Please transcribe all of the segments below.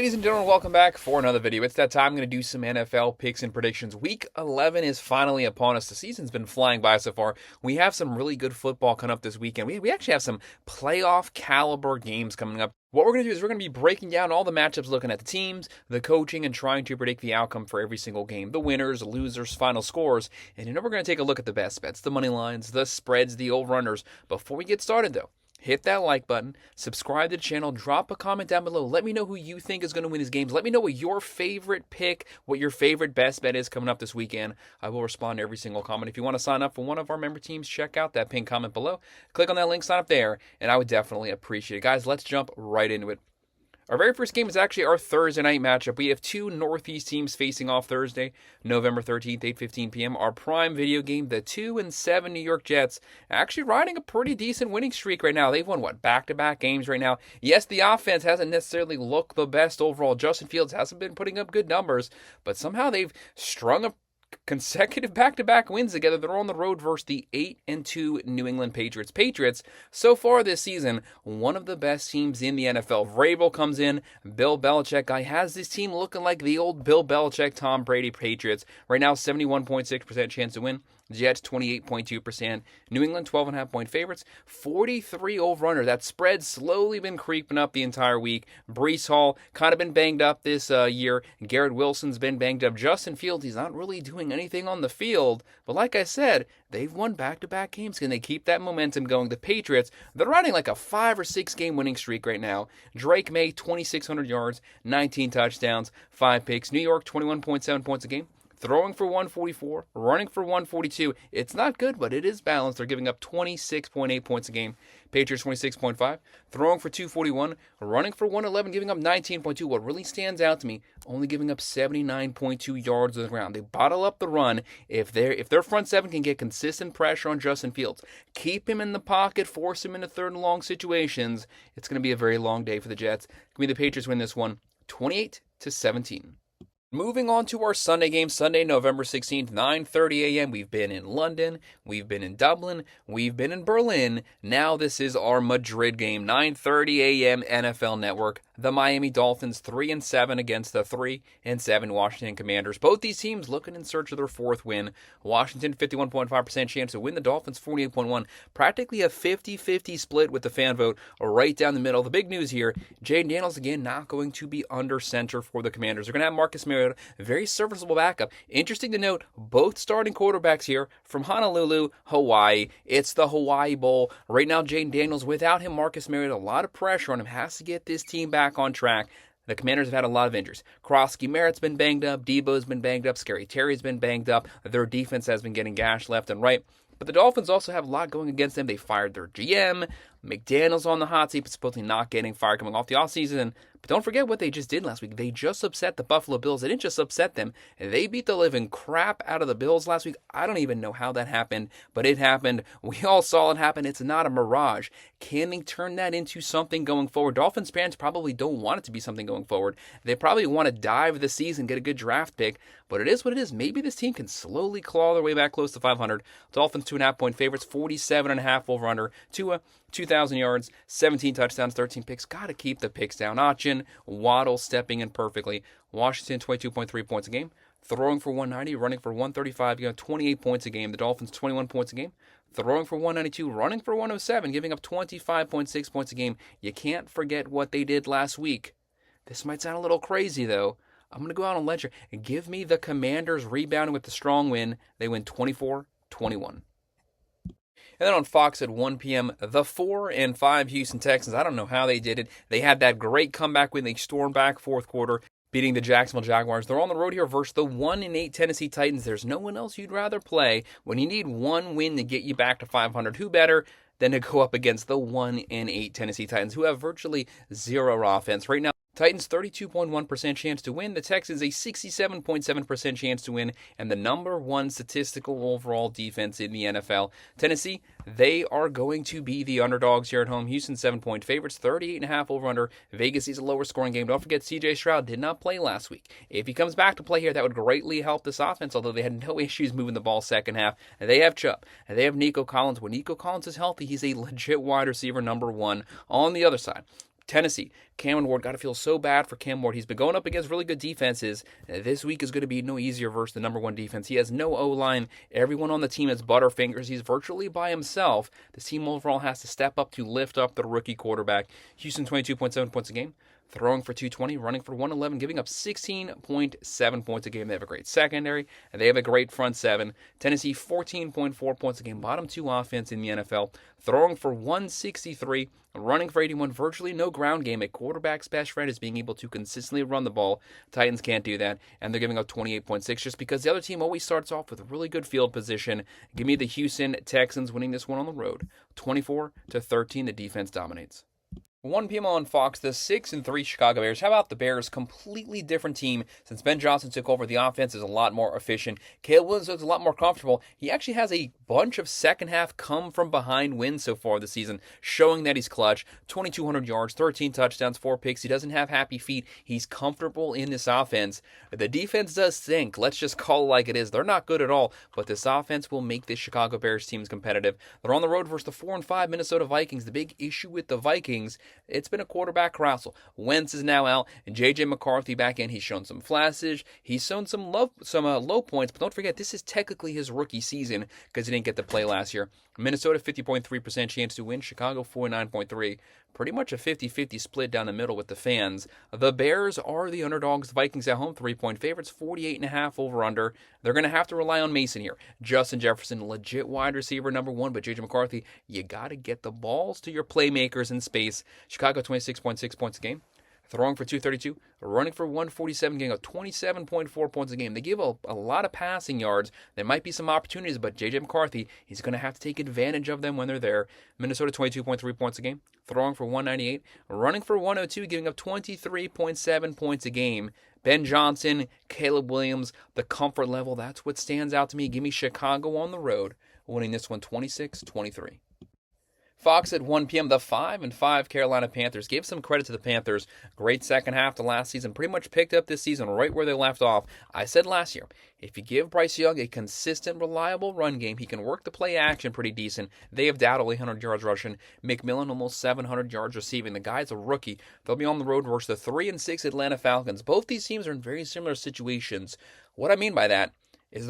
Ladies and gentlemen, welcome back for another video. It's that time. I'm going to do some NFL picks and predictions. Week 11 is finally upon us. The season's been flying by so far. We have some really good football coming up this weekend. We actually have some playoff caliber games coming up. What we're going to do is we're going to be breaking down all the matchups, looking at the teams, the coaching, and trying to predict the outcome for every single game. The winners, losers, final scores. And we're going to take a look at the best bets, the money lines, the spreads, the over-unders. Before we get started, though, hit that like button, subscribe to the channel, drop a comment down below. Let me know who you think is going to win these games. Let me know what your favorite pick, what your favorite best bet is coming up this weekend. I will respond to every single comment. If you want to sign up for one of our member teams, check out that pinned comment below. Click on that link, sign up there, and I would definitely appreciate it. Guys, let's jump right into it. Our very first game is actually our Thursday night matchup. We have two Northeast teams facing off Thursday, November 13th, 8:15 p.m. Our prime video game, the 2-7 New York Jets, actually riding a pretty decent winning streak right now. They've won, back-to-back games right now. Yes, the offense hasn't necessarily looked the best overall. Justin Fields hasn't been putting up good numbers, but somehow they've strung a consecutive back-to-back wins together. They're on the road versus the 8-2 New England Patriots. Patriots, so far this season, one of the best teams in the NFL. Vrabel comes in, Bill Belichick guy has this team looking like the old Bill Belichick, Tom Brady Patriots. Right now, 71.6% chance to win. Jets 28.2%. New England 12.5-point favorites. 43 over-under. That spread's slowly been creeping up the entire week. Breece Hall kind of been banged up this year. Garrett Wilson's been banged up. Justin Fields, he's not really doing anything on the field. But like I said, they've won back-to-back games. Can they keep that momentum going? The Patriots, they're riding like a 5 or 6 game winning streak right now. Drake May, 2,600 yards, 19 touchdowns, 5 picks. New York, 21.7 points a game. Throwing for 144, running for 142. It's not good, but it is balanced. They're giving up 26.8 points a game. Patriots 26.5. Throwing for 241, running for 111, giving up 19.2. What really stands out to me, only giving up 79.2 yards on the ground. They bottle up the run. If their front seven can get consistent pressure on Justin Fields, keep him in the pocket, force him into third and long situations, it's going to be a very long day for the Jets. Give me the Patriots win this one, 28-17. Moving on to our Sunday game, Sunday, November 16th, 9:30 a.m. We've been in London, we've been in Dublin, we've been in Berlin. Now this is our Madrid game, 9:30 a.m. NFL Network. The Miami Dolphins 3-7 against the 3-7 Washington Commanders. Both these teams looking in search of their fourth win. Washington 51.5% chance to win. The Dolphins 48.1%. Practically a 50-50 split with the fan vote right down the middle. The big news here, Jayden Daniels again not going to be under center for the Commanders. They're going to have Marcus Mariota, very serviceable backup. Interesting to note, both starting quarterbacks here from Honolulu, Hawaii. It's the Hawaii Bowl. Right now, Jayden Daniels, without him, Marcus Mariota, a lot of pressure on him, has to get this team back on track. The Commanders have had a lot of injuries. Krosky Merritt's been banged up. Debo's been banged up. Scary Terry's been banged up. Their defense has been getting gashed left and right. But the Dolphins also have a lot going against them. They fired their GM. McDaniels on the hot seat, but supposedly not getting fired coming off the offseason. But don't forget what they just did last week. They just upset the Buffalo Bills. They didn't just upset them. They beat the living crap out of the Bills last week. I don't even know how that happened, but it happened. We all saw it happen. It's not a mirage. Can they turn that into something going forward? Dolphins fans probably don't want it to be something going forward. They probably want to dive the season, get a good draft pick, but it is what it is. Maybe this team can slowly claw their way back close to 500. Dolphins 2.5-point favorites, 47.5 over under. Tua, 2,000 yards, 17 touchdowns, 13 picks. Got to keep the picks down. Achin, Waddle stepping in perfectly. Washington, 22.3 points a game. Throwing for 190, running for 135, 28 points a game. The Dolphins, 21 points a game. Throwing for 192, running for 107, giving up 25.6 points a game. You can't forget what they did last week. This might sound a little crazy, though. I'm going to go out on ledger and give me the Commanders rebounding with the strong win. They win 24-21. And then on Fox at 1 p.m., the 4-5 Houston Texans. I don't know how they did it. They had that great comeback when they stormed back fourth quarter, beating the Jacksonville Jaguars. They're on the road here versus the 1-8 Tennessee Titans. There's no one else you'd rather play when you need one win to get you back to 500. Who better than to go up against the 1-8 Tennessee Titans, who have virtually zero offense right now? Titans 32.1% chance to win. The Texans a 67.7% chance to win, and the number one statistical overall defense in the NFL. Tennessee, they are going to be the underdogs here at home. Houston 7-point favorites, 38.5 over under. Vegas is a lower scoring game. Don't forget CJ Stroud did not play last week. If he comes back to play here, that would greatly help this offense, although they had no issues moving the ball second half. They have Chubb, and they have Nico Collins. When Nico Collins is healthy, he's a legit wide receiver number one. On the other side, Tennessee, Cameron Ward, got to feel so bad for Cam Ward. He's been going up against really good defenses. This week is going to be no easier versus the number one defense. He has no O-line. Everyone on the team has butterfingers. He's virtually by himself. The team overall has to step up to lift up the rookie quarterback. Houston, 22.7 points a game. Throwing for 220, running for 111, giving up 16.7 points a game. They have a great secondary, and they have a great front seven. Tennessee, 14.4 points a game, bottom two offense in the NFL. Throwing for 163, running for 81, virtually no ground game. A quarterback's best friend is being able to consistently run the ball. Titans can't do that, and they're giving up 28.6 just because the other team always starts off with a really good field position. Give me the Houston Texans winning this one on the road. 24-13, the defense dominates. 1 p.m. on Fox, the 6-3 Chicago Bears. How about the Bears? Completely different team since Ben Johnson took over. The offense is a lot more efficient. Caleb Williams is a lot more comfortable. He actually has a bunch of second half come from behind wins so far this season, showing that he's clutch. 2,200 yards, 13 touchdowns, 4 picks. He doesn't have happy feet. He's comfortable in this offense. The defense does stink. Let's just call it like it is. They're not good at all, but this offense will make this Chicago Bears team competitive. They're on the road versus the 4-5 Minnesota Vikings. The big issue with the Vikings, it's been a quarterback carousel. Wentz is now out, and J.J. McCarthy back in. He's shown some flashes. He's shown some low points, but don't forget, this is technically his rookie season because he didn't get to play last year. Minnesota, 50.3% chance to win. Chicago, 49.3%. Pretty much a 50-50 split down the middle with the fans. The Bears are the underdogs. The Vikings at home, 3-point favorites, 48.5 over-under. They're going to have to rely on Mason here. Justin Jefferson, legit wide receiver number one, but J.J. McCarthy, you got to get the balls to your playmakers in space. Chicago, 26.6 points a game. Throwing for 232, running for 147, getting up 27.4 points a game. They give a lot of passing yards. There might be some opportunities, but J.J. McCarthy, he's going to have to take advantage of them when they're there. Minnesota, 22.3 points a game. Throwing for 198, running for 102, giving up 23.7 points a game. Ben Johnson, Caleb Williams, the comfort level, that's what stands out to me. Give me Chicago on the road, winning this one 26-23. Fox at 1 p.m., the 5-5 Carolina Panthers. Gave some credit to the Panthers. Great second half to last season. Pretty much picked up this season right where they left off. I said last year, if you give Bryce Young a consistent, reliable run game, he can work the play action pretty decent. They have Dowdle 800 yards rushing. McMillan almost 700 yards receiving. The guy's a rookie. They'll be on the road versus the 3-6 Atlanta Falcons. Both these teams are in very similar situations. What I mean by that is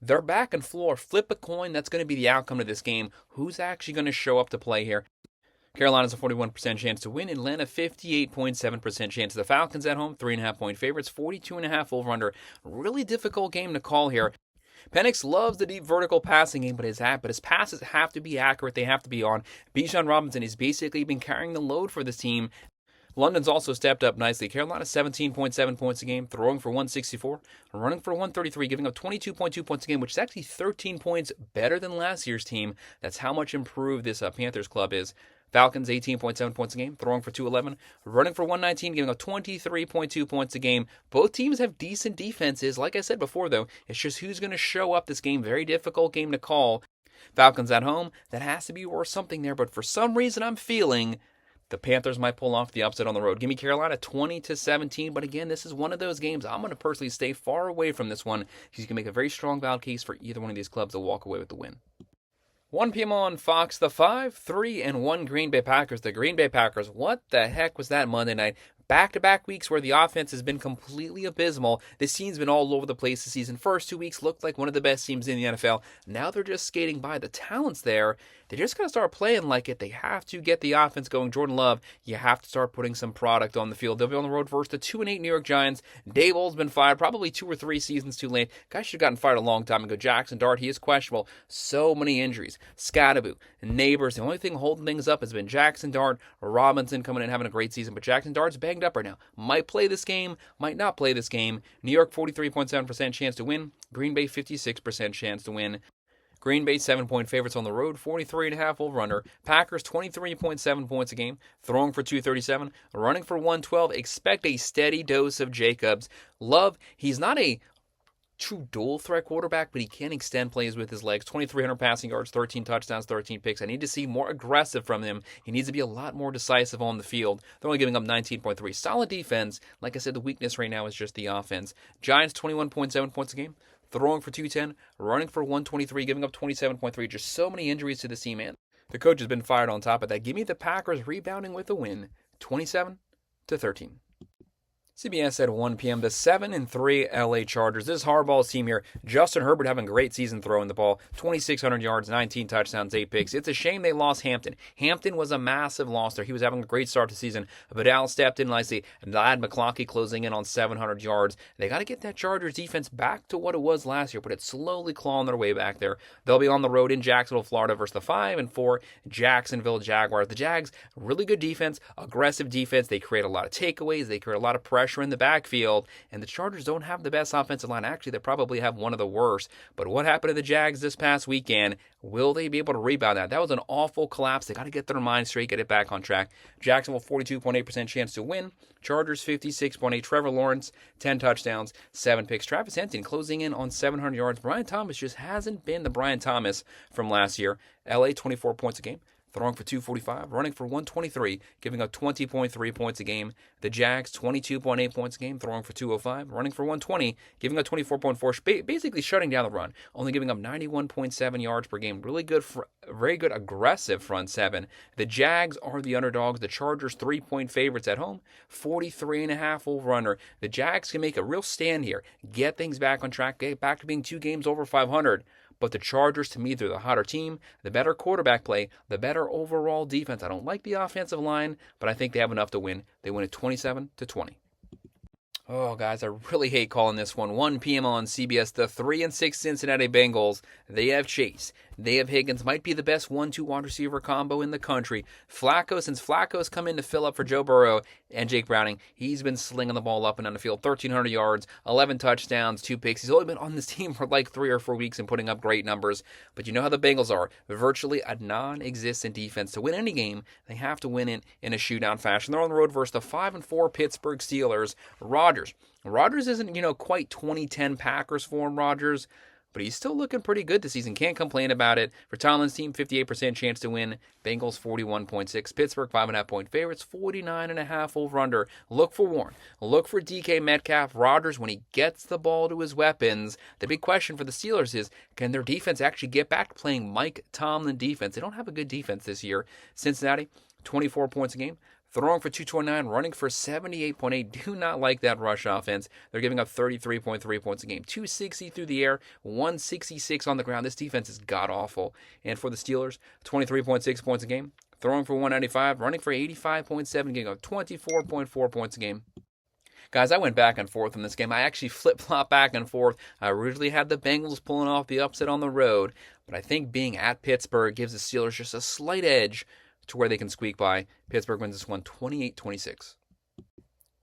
they're back and floor. Flip a coin. That's going to be the outcome of this game. Who's actually going to show up to play here? Carolina's a 41% chance to win. Atlanta, 58.7% chance. The Falcons at home, 3.5-point favorites, 42.5 over-under. Really difficult game to call here. Penix loves the deep vertical passing game, but his passes have to be accurate. They have to be on. Bijan Robinson has basically been carrying the load for this team. London's also stepped up nicely. Carolina, 17.7 points a game, throwing for 164, running for 133, giving up 22.2 points a game, which is actually 13 points better than last year's team. That's how much improved this Panthers club is. Falcons, 18.7 points a game, throwing for 211, running for 119, giving up 23.2 points a game. Both teams have decent defenses. Like I said before, though, it's just who's going to show up this game. Very difficult game to call. Falcons at home, that has to be worth something there, but for some reason I'm feeling the Panthers might pull off the upset on the road. Give me Carolina 20-17, but again, this is one of those games I'm going to personally stay far away from this one. You can make a very strong valid case for either one of these clubs to walk away with the win. 1 p.m. on Fox, the 5-3-1 Green Bay Packers. The Green Bay Packers, what the heck was that Monday night? Back-to-back weeks where the offense has been completely abysmal. This team's been all over the place this season. First 2 weeks looked like one of the best teams in the NFL. Now they're just skating by. The talent's there. They just got to start playing like it. They have to get the offense going. Jordan Love, you have to start putting some product on the field. They'll be on the road versus the 2-8 New York Giants. Daboll's been fired probably 2 or 3 seasons too late. Guy should have gotten fired a long time ago. Jackson Dart, he is questionable. So many injuries. Scattaboo, Neighbors. The only thing holding things up has been Jackson Dart. Robinson coming in having a great season, but Jackson Dart's banged up right now. Might play this game, might not play this game. New York, 43.7% chance to win. Green Bay, 56% chance to win. Green Bay, 7-point favorites on the road, 43.5 over-under. Packers, 23.7 points a game, throwing for 237, running for 112. Expect a steady dose of Jacobs. Love, he's not a true dual threat quarterback, but he can extend plays with his legs. 2,300 passing yards, 13 touchdowns, 13 picks. I need to see more aggressive from him. He needs to be a lot more decisive on the field. They're only giving up 19.3. Solid defense. Like I said, the weakness right now is just the offense. Giants, 21.7 points a game, throwing for 210, running for 123, giving up 27.3. Just so many injuries to the team, man. The coach has been fired on top of that. Give me the Packers rebounding with a win, 27-13. CBS at 1 p.m. The 7-3 LA Chargers. This is Harbaugh's team here. Justin Herbert having a great season throwing the ball. 2,600 yards, 19 touchdowns, 8 picks. It's a shame they lost Hampton. Hampton was a massive loss there. He was having a great start to the season. But Al stepped in nicely. Ladd McClonkey closing in on 700 yards. They got to get that Chargers defense back to what it was last year, but it's slowly clawing their way back there. They'll be on the road in Jacksonville, Florida versus the 5-4 Jacksonville Jaguars. The Jags, really good defense, aggressive defense. They create a lot of takeaways. They create a lot of pressure in the backfield, and the Chargers don't have the best offensive line. Actually, they probably have one of the worst. But what happened to the Jags this past weekend? Will they be able to rebound that? That was an awful collapse. They got to get their mind straight, get it back on track. Jacksonville, 42.8% chance to win. Chargers, 56.8%. Trevor Lawrence, 10 touchdowns, 7 picks. Travis Etienne closing in on 700 yards. Brian Thomas just hasn't been the Brian Thomas from last year. LA, 24 points a game. Throwing for 245, running for 123, giving up 20.3 points a game. The Jags, 22.8 points a game, throwing for 205, running for 120, giving up 24.4, basically shutting down the run, only giving up 91.7 yards per game. Really good, very good aggressive front seven. The Jags are the underdogs. The Chargers, 3-point favorites at home, 43.5 over-under. The Jags can make a real stand here, get things back on track, get back to being 2 games over 500. But the Chargers, to me, they're the hotter team, the better quarterback play, the better overall defense. I don't like the offensive line, but I think they have enough to win. They win at 27-20. Oh, guys, I really hate calling this one. 1 p.m. on CBS, the 3-6 Cincinnati Bengals. They have Chase. They have Higgins. Might be the best 1-2 wide receiver combo in the country. Flacco, since Flacco's come in to fill up for Joe Burrow and Jake Browning, he's been slinging the ball up and down the field. 1,300 yards, 11 touchdowns, 2 picks. He's only been on this team for like 3 or 4 weeks and putting up great numbers. But you know how the Bengals are. Virtually a non-existent defense. To win any game, they have to win it in a shootout fashion. They're on the road versus the 5-4 Pittsburgh Steelers. Rodgers isn't, quite 2010 Packers form Rodgers, but he's still looking pretty good this season. Can't complain about it. For Tomlin's team, 58% chance to win. Bengals 41.6. Pittsburgh 5.5-point favorites, 49.5 over/under. Look for Warren. Look for DK Metcalf. Rodgers, when he gets the ball to his weapons, the big question for the Steelers is, can their defense actually get back to playing Mike Tomlin defense? They don't have a good defense this year. Cincinnati, 24 points a game. Throwing for 229, running for 78.8. Do not like that rush offense. They're giving up 33.3 points a game. 260 through the air, 166 on the ground. This defense is god-awful. And for the Steelers, 23.6 points a game. Throwing for 195, running for 85.7, giving up 24.4 points a game. Guys, I went back and forth in this game. I actually flip-flop back and forth. I originally had the Bengals pulling off the upset on the road, but I think being at Pittsburgh gives the Steelers just a slight edge to where they can squeak by. Pittsburgh wins this one 28-26.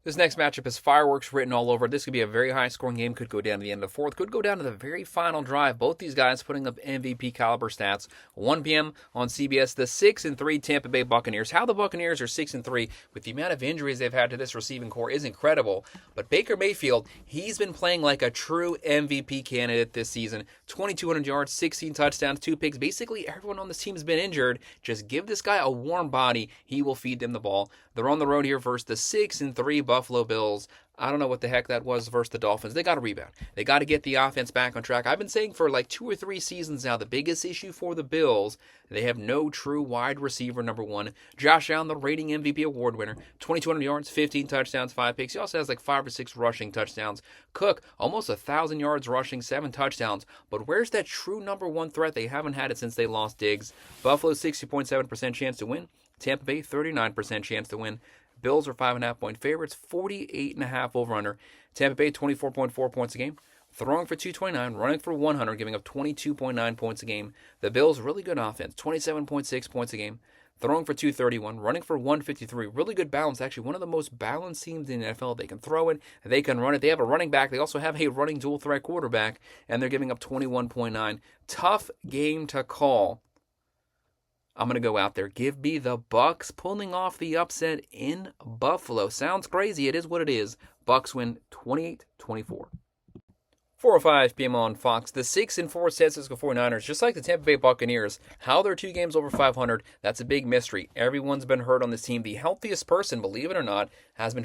This next matchup is fireworks written all over. This could be a very high-scoring game. Could go down to the end of the fourth. Could go down to the very final drive. Both these guys putting up MVP caliber stats. 1 p.m. on CBS. The 6-3 Tampa Bay Buccaneers. How the Buccaneers are 6-3 with the amount of injuries they've had to this receiving core is incredible. But Baker Mayfield, he's been playing like a true MVP candidate this season. 2,200 yards, 16 touchdowns, 2 picks. Basically, everyone on this team has been injured. Just give this guy a warm body. He will feed them the ball. They're on the road here versus the 6-3 Buffalo Bills. I don't know what the heck that was versus the Dolphins. They got to rebound. They got to get the offense back on track. I've been saying for like 2 or 3 seasons now, the biggest issue for the Bills, they have no true wide receiver number 1. Josh Allen, the reigning MVP award winner, 2,200 yards, 15 touchdowns, 5 picks. He also has like 5 or 6 rushing touchdowns. Cook, almost 1,000 yards rushing, 7 touchdowns. But where's that true number 1 threat? They haven't had it since they lost Diggs. Buffalo, 60.7% chance to win. Tampa Bay, 39% chance to win. Bills are 5.5-point favorites, 48.5 over/under. Tampa Bay, 24.4 points a game. Throwing for 229, running for 100, giving up 22.9 points a game. The Bills, really good offense, 27.6 points a game. Throwing for 231, running for 153. Really good balance, actually one of the most balanced teams in the NFL. They can throw it, they can run it. They have a running back. They also have a running dual threat quarterback, and they're giving up 21.9. Tough game to call. I'm going to go out there. Give me the Bucks pulling off the upset in Buffalo. Sounds crazy. It is what it is. Bucks win 28-24. 4:05 p.m. on Fox. The 6-4 San Francisco 49ers, just like the Tampa Bay Buccaneers, how they're 2 games over 500, that's a big mystery. Everyone's been hurt on this team. The healthiest person, believe it or not, has been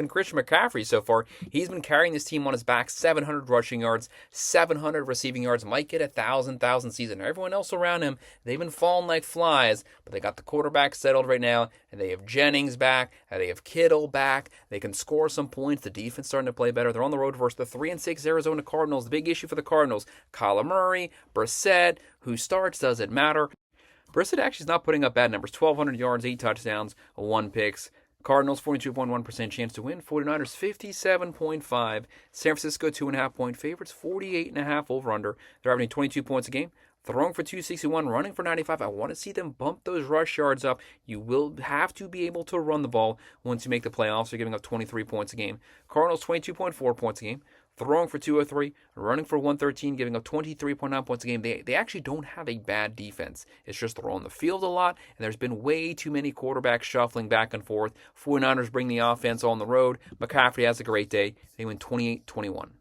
Christian McCaffrey so far. He's been carrying this team on his back, 700 rushing yards, 700 receiving yards, might get 1,000 season. Everyone else around him, they've been falling like flies, but they got the quarterback settled right now, and they have Jennings back, and they have Kittle back. They can score some points. The defense starting to play better. They're on the road versus the 3-6 Arizona Cardinals. The big issue for the Cardinals, Kyler Murray, Brissett, who starts, doesn't matter. Brissett actually is not putting up bad numbers. 1,200 yards, 8 touchdowns, 1 picks. Cardinals, 42.1% chance to win. 49ers, 57.5. San Francisco, 2.5-point favorites. 48.5 over-under. They're averaging 22 points a game. Throwing for 261, running for 95. I want to see them bump those rush yards up. You will have to be able to run the ball once you make the playoffs. They're giving up 23 points a game. Cardinals, 22.4 points a game. Throwing for 203, running for 113, giving up 23.9 points a game. They actually don't have a bad defense. It's just they're on the field a lot, and there's been way too many quarterbacks shuffling back and forth. 49ers bring the offense on the road. McCaffrey has a great day. They win 28-21.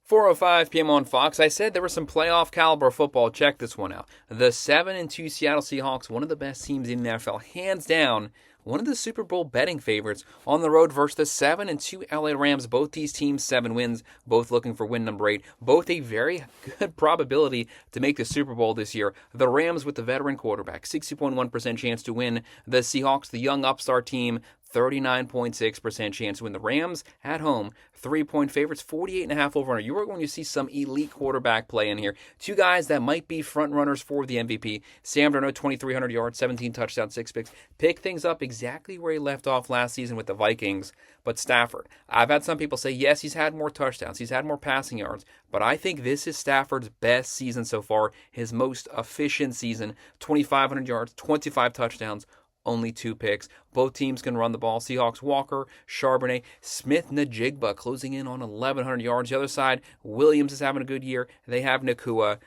4:05 p.m. on Fox. I said there was some playoff caliber football. Check this one out. The 7-2 Seattle Seahawks, one of the best teams in the NFL, hands down, one of the Super Bowl betting favorites, on the road versus the 7-2 LA Rams. Both these teams, 7 wins, both looking for win number 8. Both a very good probability to make the Super Bowl this year. The Rams with the veteran quarterback, 60.1% chance to win. The Seahawks, the young upstart team, 39.6% chance to win. The Rams at home, 3-point favorites, 48.5 over. You are going to see some elite quarterback play in here. 2 guys that might be front runners for the MVP. Sam Darnold, 2,300 yards, 17 touchdowns, 6 picks. Pick things up exactly where he left off last season with the Vikings. But Stafford, I've had some people say, yes, he's had more touchdowns, he's had more passing yards, but I think this is Stafford's best season so far, his most efficient season. 2,500 yards, 25 touchdowns, only 2 picks. Both teams can run the ball. Seahawks, Walker, Charbonnet, Smith-Njigba closing in on 1,100 yards. The other side, Williams is having a good year. They have Nakua.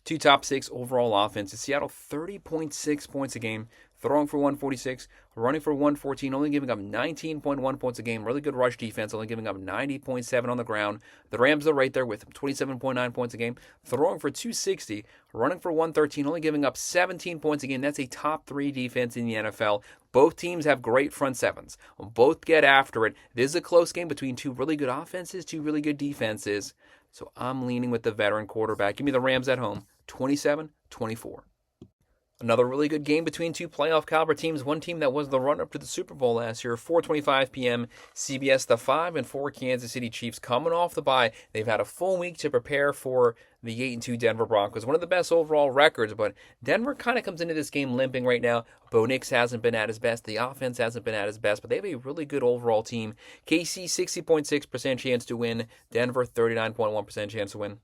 2 top 6 overall offenses. Seattle, 30.6 points a game. Throwing for 146, running for 114, only giving up 19.1 points a game. Really good rush defense, only giving up 90.7 on the ground. The Rams are right there with them, 27.9 points a game. Throwing for 260, running for 113, only giving up 17 points a game. That's a top 3 defense in the NFL. Both teams have great front sevens. Both get after it. This is a close game between 2 really good offenses, 2 really good defenses. So I'm leaning with the veteran quarterback. Give me the Rams at home, 27-24. Another really good game between 2 playoff caliber teams. One team that was the run-up to the Super Bowl last year. 4:25 p.m. CBS, the 5-4 Kansas City Chiefs coming off the bye. They've had a full week to prepare for the 8-2 Denver Broncos. One of the best overall records, but Denver kind of comes into this game limping right now. Bo Nix hasn't been at his best. The offense hasn't been at his best, but they have a really good overall team. KC, 60.6% chance to win. Denver, 39.1% chance to win.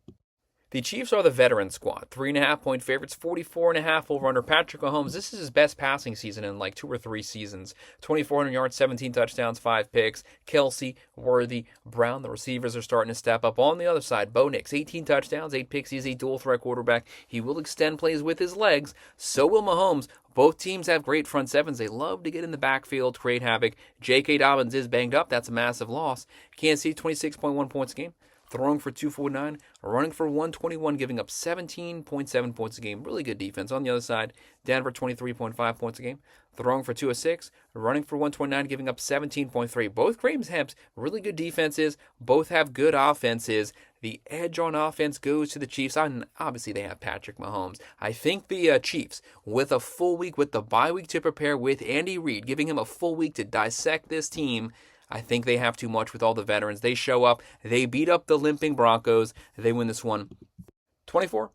The Chiefs are the veteran squad. 3.5-point favorites, 44.5 over under. Patrick Mahomes, this is his best passing season in like 2 or 3 seasons. 2,400 yards, 17 touchdowns, 5 picks. Kelsey, Worthy, Brown, the receivers are starting to step up. On the other side, Bo Nix, 18 touchdowns, 8 picks. He's a dual threat quarterback. He will extend plays with his legs. So will Mahomes. Both teams have great front sevens. They love to get in the backfield, create havoc. J.K. Dobbins is banged up. That's a massive loss. Kansas City, 26.1 points a game. Throwing for 249, running for 121, giving up 17.7 points a game. Really good defense. On the other side, Denver, 23.5 points a game. Throwing for 206, running for 129, giving up 17.3. Both games have really good defenses. Both have good offenses. The edge on offense goes to the Chiefs. Obviously, they have Patrick Mahomes. I think the Chiefs, with a full week, with the bye week to prepare, with Andy Reid, giving him a full week to dissect this team, I think they have too much with all the veterans. They show up. They beat up the limping Broncos. They win this one 24-20.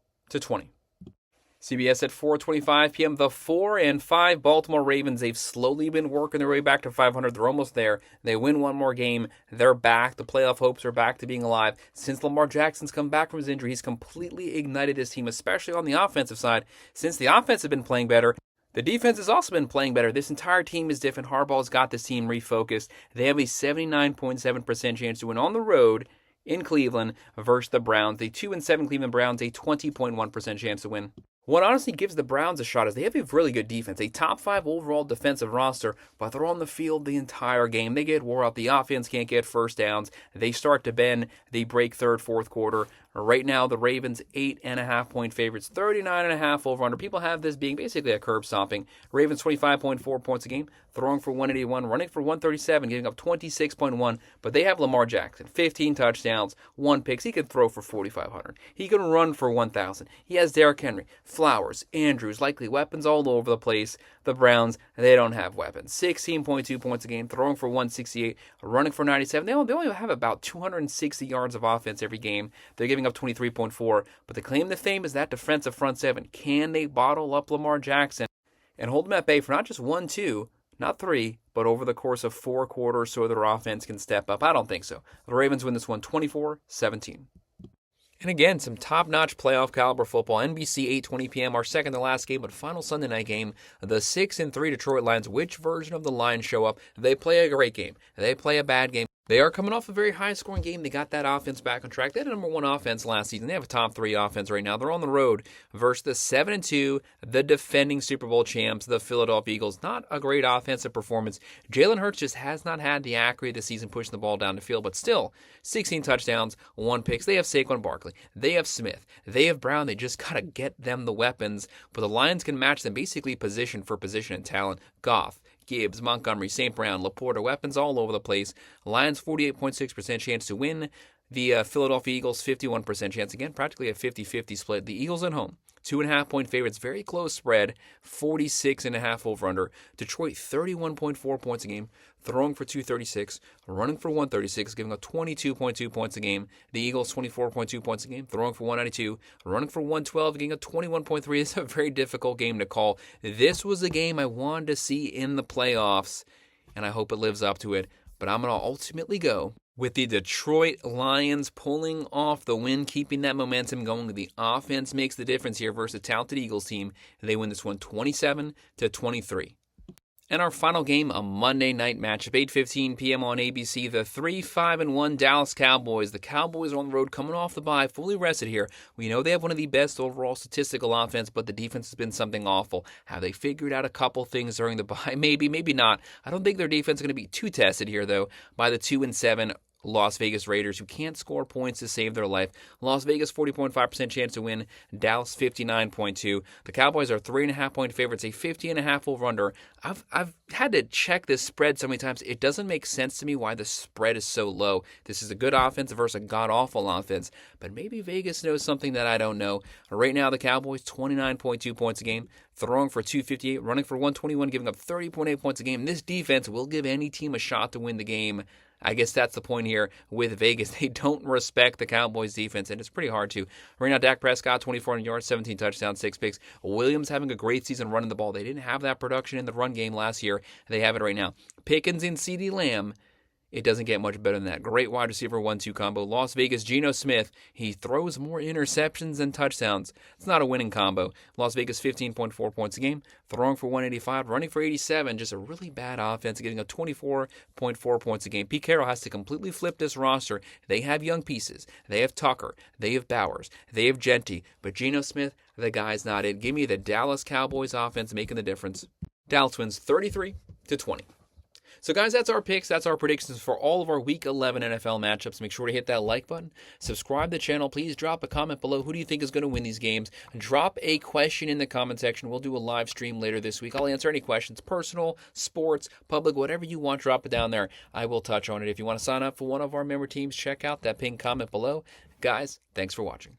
CBS at 4:25 p.m. The 4-5 Baltimore Ravens, they've slowly been working their way back to 500. They're almost there. They win one more game. They're back. The playoff hopes are back to being alive. Since Lamar Jackson's come back from his injury, he's completely ignited his team, especially on the offensive side. Since the offense has been playing better, the defense has also been playing better. This entire team is different. Harbaugh's got this team refocused. They have a 79.7% chance to win on the road in Cleveland versus the Browns. The 2-7 Cleveland Browns, a 20.1% chance to win. What honestly gives the Browns a shot is they have a really good defense, a top 5 overall defensive roster, but they're on the field the entire game. They get wore out. The offense can't get first downs. They start to bend. They break third, fourth quarter. Right now, the Ravens 8.5-point favorites, 39.5 over under. People have this being basically a curb stomping. Ravens 25.4 points a game, throwing for 181, running for 137, giving up 26.1. But they have Lamar Jackson, 15 touchdowns, 1 picks. He can throw for 4,500. He can run for 1,000. He has Derrick Henry, Flowers, Andrews, likely weapons all over the place. The Browns, they don't have weapons. 16.2 points a game, throwing for 168, running for 97. They only have about 260 yards of offense every game. They're giving up 23.4, but the claim to fame is that defensive front seven. Can they bottle up Lamar Jackson and hold him at bay for not just 1, 2, not 3, but over the course of 4 quarters so their offense can step up? I don't think so. The Ravens win this one 24-17. And again, some top-notch playoff caliber football. NBC 8:20 p.m. Our second to last game, but final Sunday night game. The 6-3 Detroit Lions. Which version of the Lions show up? They play a great game. They play a bad game. They are coming off a very high-scoring game. They got that offense back on track. They had a number 1 offense last season. They have a top 3 offense right now. They're on the road versus the 7-2, the defending Super Bowl champs, the Philadelphia Eagles. Not a great offensive performance. Jalen Hurts just has not had the accuracy this season pushing the ball down the field, but still, 16 touchdowns, 1 pick. They have Saquon Barkley. They have Smith. They have Brown. They just got to get them the weapons, but the Lions can match them basically position for position and talent. Goff, Gibbs, Montgomery, St. Brown, Laporta, weapons all over the place. Lions 48.6% chance to win. The Philadelphia Eagles 51% chance. Again, practically a 50-50 split. The Eagles at home, 2.5-point favorites, very close spread, 46.5 over under. Detroit 31.4 points a game, throwing for 236, running for 136, giving up 22.2 points a game. The Eagles 24.2 points a game, throwing for 192, running for 112, giving up 21.3. It's a very difficult game to call. This was a game I wanted to see in the playoffs, and I hope it lives up to it. But I'm going to ultimately go with the Detroit Lions pulling off the win, keeping that momentum going. The offense makes the difference here versus a talented Eagles team. They win this one 27-23. And our final game, a Monday night matchup, 8:15 p.m. on ABC. The 3-5-1 Dallas Cowboys. The Cowboys are on the road coming off the bye, fully rested here. We know they have one of the best overall statistical offense, but the defense has been something awful. Have they figured out a couple things during the bye? Maybe, maybe not. I don't think their defense is going to be too tested here, though, by the 2-7 Las Vegas Raiders, who can't score points to save their life. Las Vegas 40.5% chance to win. Dallas 59.2. The Cowboys are 3.5-point favorites, a 50.5 over under. I've had to check this spread so many times. It doesn't make sense to me why the spread is so low. This is a good offense versus a god-awful offense, but maybe Vegas knows something that I don't know. Right now, the Cowboys 29.2 points a game, throwing for 258, running for 121, giving up 30.8 points a game. This defense will give any team a shot to win the game. I guess that's the point here with Vegas. They don't respect the Cowboys defense, and it's pretty hard to. Right now, Dak Prescott, 2,400 yards, 17 touchdowns, 6 picks. Williams having a great season running the ball. They didn't have that production in the run game last year. They have it right now. Pickens and CeeDee Lamb. It doesn't get much better than that. Great wide receiver 1-2 combo. Las Vegas, Geno Smith. He throws more interceptions than touchdowns. It's not a winning combo. Las Vegas 15.4 points a game, throwing for 185, running for 87. Just a really bad offense, getting a 24.4 points a game. Pete Carroll has to completely flip this roster. They have young pieces. They have Tucker. They have Bowers. They have Genty. But Geno Smith, the guy's not it. Give me the Dallas Cowboys offense making the difference. Dallas wins 33-20. So guys, that's our picks. That's our predictions for all of our Week 11 NFL matchups. Make sure to hit that like button. Subscribe to the channel. Please drop a comment below. Who do you think is going to win these games? Drop a question in the comment section. We'll do a live stream later this week. I'll answer any questions, personal, sports, public, whatever you want, drop it down there. I will touch on it. If you want to sign up for one of our member teams, check out that pinned comment below. Guys, thanks for watching.